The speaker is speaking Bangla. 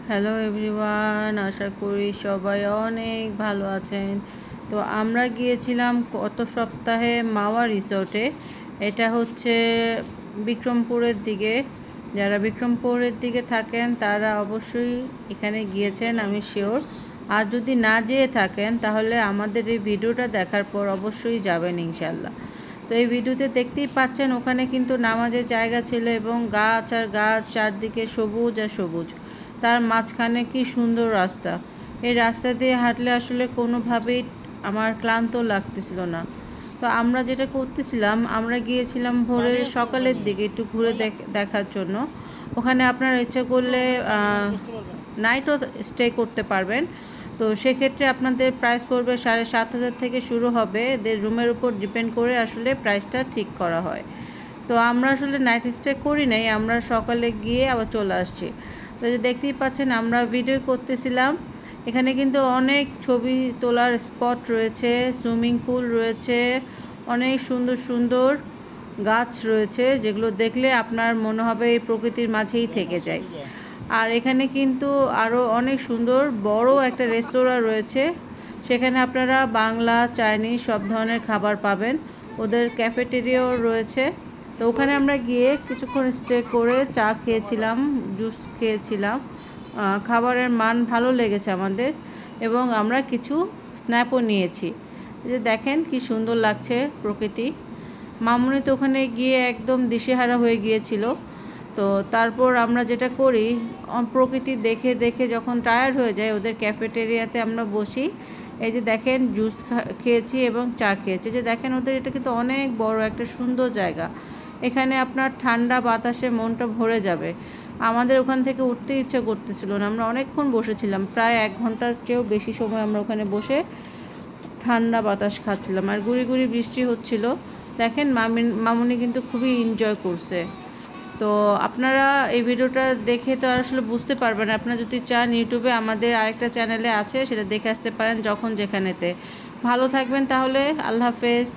হ্যালো এভরিওয়ান, আশা করি সবাই অনেক ভালো আছেন। তো আমরা গিয়েছিলাম গত সপ্তাহে মাওয়া রিসোর্টে। এটা হচ্ছে বিক্রমপুরের দিকে। যারা বিক্রমপুরের দিকে থাকেন তারা অবশ্যই এখানে গিয়েছেন, আমি শিওর। আর যদি না যেয়ে থাকেন তাহলে আমাদের এই ভিডিওটা দেখার পর অবশ্যই যাবেন ইনশাল্লাহ। তো এই ভিডিওতে দেখতেই পাচ্ছেন ওখানে কিন্তু নামাজের জায়গা ছিল এবং গাছ আর গাছ, চারদিকে সবুজ আর সবুজ, তার মাঝখানে কি সুন্দর রাস্তা। এই রাস্তা দিয়ে হাঁটলে আসলে কোনোভাবেই আমার ক্লান্ত লাগতেছিল না। তো আমরা যেটা করতেছিলাম, আমরা গিয়েছিলাম ভোরে সকালের দিকে একটু ঘুরে দেখার জন্য। ওখানে আপনারা ইচ্ছা করলে নাইটও স্টে করতে পারবেন। তো সেক্ষেত্রে আপনাদের প্রাইস পড়বে 7,500 থেকে শুরু হবে। এদের রুমের উপর ডিপেন্ড করে আসলে প্রাইসটা ঠিক করা হয়। তো আমরা আসলে নাইট স্টে করি নাই, আমরা সকালে গিয়ে আবার চলে আসছি। তো যে দেখতেই পাচ্ছেন আমরা ভিডিও করতেছিলাম। এখানে কিন্তু অনেক ছবি তোলার স্পট রয়েছে, সুইমিং পুল রয়েছে, অনেক সুন্দর সুন্দর গাছ রয়েছে, যেগুলো দেখলে আপনার মনে হবে এই প্রকৃতির মাঝেই থেকে যায়। আর এখানে কিন্তু আরও অনেক সুন্দর বড় একটা রেস্তোরাঁ রয়েছে, সেখানে আপনারা বাংলা, চাইনিজ সব ধরনের খাবার পাবেন। ওদের ক্যাফেটেরিয়াও রয়েছে। তো ওখানে আমরা গিয়ে কিছুক্ষণ স্টে করে চা খেয়েছিলাম, জুস খেয়েছিলাম। খাবারের মান ভালো লেগেছে আমাদের, এবং আমরা কিছু স্ন্যাপও নিয়েছি। যে দেখেন কি সুন্দর লাগছে প্রকৃতি। মামুনি তো ওখানে গিয়ে একদম দিশেহারা হয়ে গিয়েছিল। তো তারপর আমরা যেটা করি, প্রকৃতি দেখে দেখে যখন টায়ার্ড হয়ে যায়, ওদের ক্যাফেটেরিয়াতে আমরা বসি। এই যে দেখেন জুস খেয়েছি এবং চা খেয়েছি। যে দেখেন ওদের এটা কিন্তু অনেক বড় একটা সুন্দর জায়গা। এখানে আপনার ঠান্ডা বাতাসে মনটা ভরে যাবে। আমাদের ওখান থেকে উঠতে ইচ্ছে করতেছিল না, আমরা অনেকক্ষণ বসেছিলাম, প্রায় 1 ঘন্টার চেয়েও বেশি সময় আমরা ওখানে বসে ঠান্ডা বাতাস খাচ্ছিলাম। আর গুড়ি গুড়ি বৃষ্টি হচ্ছিল। দেখেন মামুনি কিন্তু খুবই এনজয় করছে। তো আপনারা এই ভিডিওটা দেখে তো আসলে বুঝতে পারবেন। আপনারা যদি চান ইউটিউবে আমাদের আরেকটা চ্যানেলে আছে, সেটা দেখে আসতে পারেন যখন যেখানেতে। ভালো থাকবেন তাহলে, আল্লাহ হাফেজ।